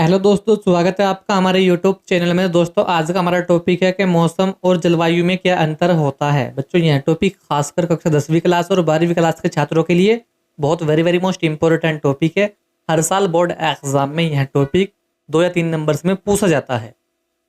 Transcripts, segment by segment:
Hello दोस्तों, स्वागत है आपका हमारे यूट्यूब चैनल में। दोस्तों आज का हमारा टॉपिक है कि मौसम और जलवायु में क्या अंतर होता है। बच्चों यह टॉपिक खासकर कक्षा 10वीं क्लास और 12वीं क्लास के छात्रों के लिए बहुत वेरी मोस्ट इंपॉर्टेंट टॉपिक है। हर साल बोर्ड एग्जाम में यह टॉपिक 2 या 3 नंबर्स में पूछा जाता है।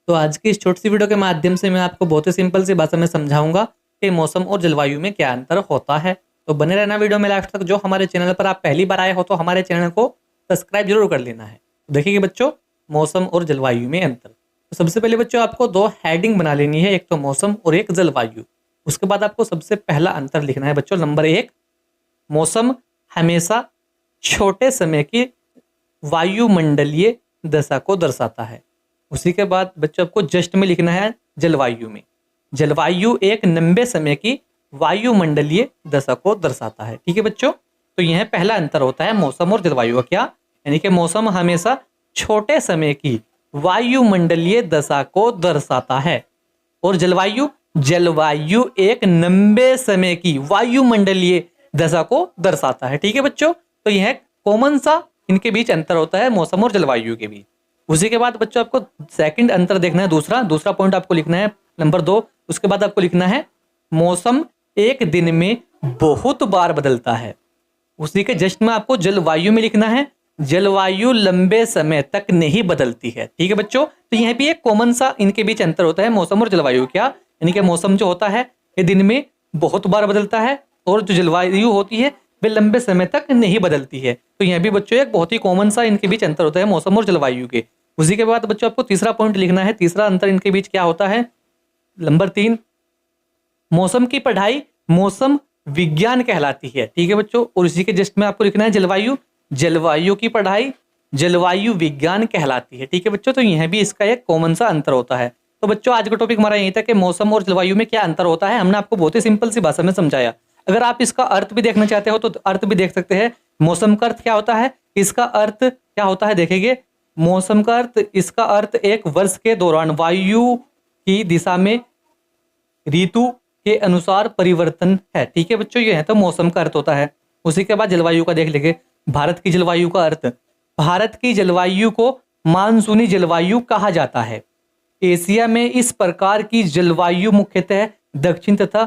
तो आज की इस छोटी सी वीडियो के माध्यम से मैं आपको बहुत ही सिंपल सी भाषा में समझाऊंगा कि मौसम और जलवायु में क्या अंतर होता है। तो बने रहना वीडियो में लास्ट तक। जो हमारे चैनल पर आप पहली बार आए हो तो हमारे चैनल को सब्सक्राइब जरूर कर लेना है। देखिए बच्चों, मौसम और जलवायु में अंतर। तो सबसे पहले बच्चों आपको 2 हेडिंग बना लेनी है, एक तो मौसम और एक जलवायु। उसके बाद आपको सबसे पहला अंतर लिखना है बच्चों। नंबर 1, मौसम हमेशा छोटे समय की वायुमंडलीय दशा को दर्शाता है। उसी के बाद बच्चों आपको जस्ट में लिखना है जलवायु में। जलवायु एक लंबे समय की वायुमंडलीय दशा को दर्शाता है। ठीक है बच्चों, तो यह पहला अंतर होता है मौसम और जलवायु का। क्या? यानी कि मौसम हमेशा छोटे समय की वायुमंडलीय दशा को दर्शाता है और जलवायु एक लंबे समय की वायुमंडलीय दशा को दर्शाता है। ठीक है बच्चों, तो यह कॉमन सा इनके बीच अंतर होता है मौसम और जलवायु के बीच। उसी के बाद बच्चों आपको सेकंड अंतर देखना है, दूसरा पॉइंट आपको लिखना है नंबर 2। उसके बाद आपको लिखना है मौसम एक दिन में बहुत बार बदलता है। उसी के जस्ट में आपको जलवायु में लिखना है जलवायु लंबे समय तक नहीं बदलती है। ठीक है बच्चों, तो यह भी एक कॉमन सा इनके बीच अंतर होता है मौसम और जलवायु। क्या? यानी कि मौसम जो होता है ये दिन में बहुत बार बदलता है और जो जलवायु होती है वे लंबे समय तक नहीं बदलती है। तो यह भी बच्चों एक बहुत ही कॉमन सा इनके बीच अंतर होता है मौसम और जलवायु के। उसी के बाद बच्चों आपको तीसरा पॉइंट लिखना है, तीसरा अंतर इनके बीच क्या होता है। नंबर 3, मौसम की पढ़ाई मौसम विज्ञान कहलाती है। ठीक है बच्चों, और इसी के जस्ट में आपको लिखना है जलवायु की पढ़ाई जलवायु विज्ञान कहलाती है। ठीक है बच्चों, तो यह भी इसका एक कॉमन सा अंतर होता है। तो बच्चों आज का टॉपिक हमारा यही था कि मौसम और जलवायु में क्या अंतर होता है। हमने आपको बहुत ही सिंपल सी भाषा में समझाया। अगर आप इसका अर्थ भी देखना चाहते हो तो अर्थ भी देख सकते हैं। मौसम का अर्थ क्या होता है, इसका अर्थ क्या होता है देखेंगे। मौसम का अर्थ, इसका अर्थ एक वर्ष के दौरान वायु की दिशा में ऋतु के अनुसार परिवर्तन है। ठीक है बच्चों, यह तो मौसम का अर्थ होता है। उसी के बाद जलवायु का देख लेंगे। भारत की जलवायु का अर्थ, भारत की जलवायु को मानसूनी जलवायु कहा जाता है। एशिया में इस प्रकार की जलवायु मुख्यतः दक्षिण तथा